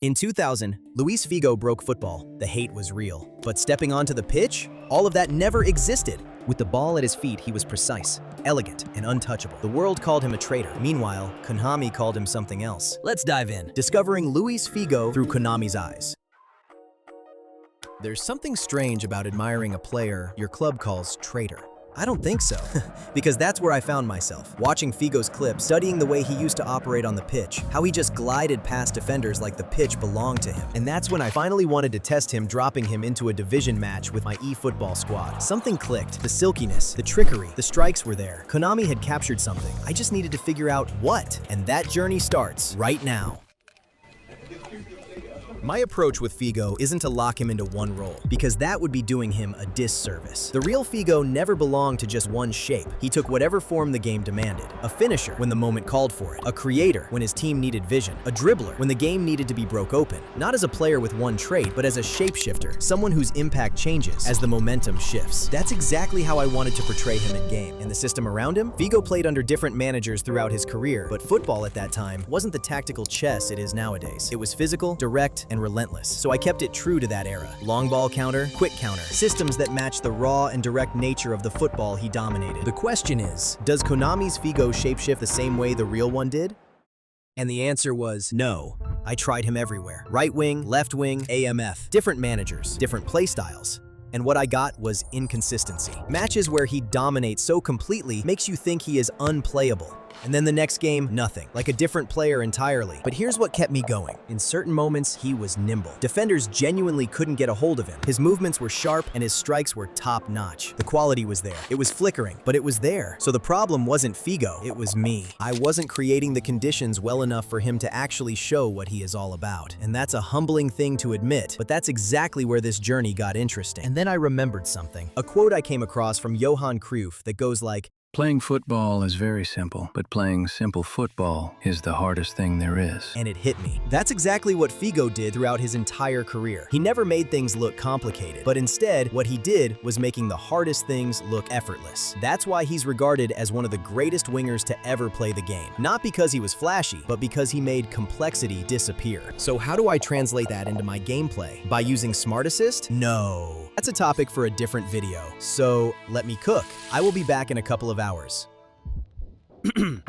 In 2000, Luis Figo broke football. The hate was real. But stepping onto the pitch, all of that never existed. With the ball at his feet, he was precise, elegant, and untouchable. The world called him a traitor. Meanwhile, Konami called him something else. Let's dive in, discovering Luis Figo through Konami's eyes. There's something strange about admiring a player your club calls traitor. I don't think so, because that's where I found myself, watching Figo's clips, studying the way he used to operate on the pitch, how he just glided past defenders like the pitch belonged to him. And that's when I finally wanted to test him, dropping him into a division match with my eFootball squad. Something clicked. The silkiness, the trickery, the strikes were there. Konami had captured something. I just needed to figure out what, and that journey starts right now. My approach with Figo isn't to lock him into one role, because that would be doing him a disservice. The real Figo never belonged to just one shape. He took whatever form the game demanded. A finisher when the moment called for it. A creator when his team needed vision. A dribbler when the game needed to be broke open. Not as a player with one trait, but as a shapeshifter. Someone whose impact changes as the momentum shifts. That's exactly how I wanted to portray him in game. And the system around him? Figo played under different managers throughout his career, but football at that time wasn't the tactical chess it is nowadays. It was physical, direct, and relentless. So I kept it true to that era. Long ball counter, quick counter, systems that match the raw and direct nature of the football he dominated. The question is, does Konami's Figo shapeshift the same way the real one did? And the answer was no. I tried him everywhere. Right wing, left wing, AMF. Different managers, different play styles. And what I got was inconsistency. Matches where he dominates so completely makes you think he is unplayable. And then the next game, nothing. Like a different player entirely. But here's what kept me going. In certain moments, he was nimble. Defenders genuinely couldn't get a hold of him. His movements were sharp and his strikes were top-notch. The quality was there. It was flickering, but it was there. So the problem wasn't Figo, it was me. I wasn't creating the conditions well enough for him to actually show what he is all about. And that's a humbling thing to admit, but that's exactly where this journey got interesting. And then I remembered something. A quote I came across from Johan Cryuff that goes like, "Playing football is very simple, but playing simple football is the hardest thing there is." And it hit me. That's exactly what Figo did throughout his entire career. He never made things look complicated, but instead, what he did was making the hardest things look effortless. That's why he's regarded as one of the greatest wingers to ever play the game. Not because he was flashy, but because he made complexity disappear. So how do I translate that into my gameplay? By using Smart Assist? No. That's a topic for a different video. So let me cook. I will be back in a couple of hours.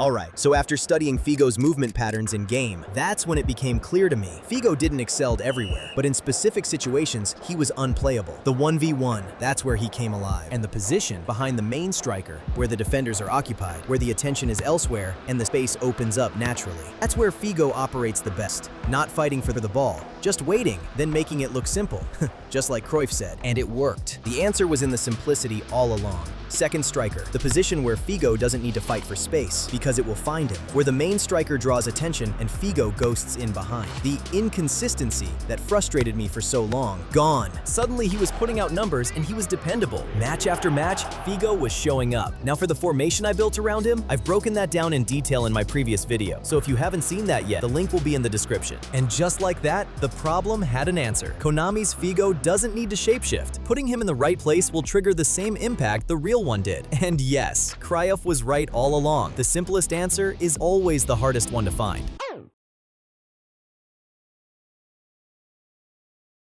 Alright, so after studying Figo's movement patterns in game, that's when it became clear to me. Figo didn't excel everywhere, but in specific situations, he was unplayable. The 1v1, that's where he came alive. And the position behind the main striker, where the defenders are occupied, where the attention is elsewhere, and the space opens up naturally. That's where Figo operates the best. Not fighting for the ball, just waiting, then making it look simple. Just like Cryuff said. And it worked. The answer was in the simplicity all along. Second striker, the position where Figo doesn't need to fight for space, because it will find him, where the main striker draws attention and Figo ghosts in behind. The inconsistency that frustrated me for so long, gone. Suddenly he was putting out numbers and he was dependable. Match after match, Figo was showing up. Now for the formation I built around him, I've broken that down in detail in my previous video, so if you haven't seen that yet, the link will be in the description. And just like that, the problem had an answer. Konami's Figo doesn't need to shapeshift. Putting him in the right place will trigger the same impact the real one did. And yes, Cryuff was right all along. The simplest answer is always the hardest one to find.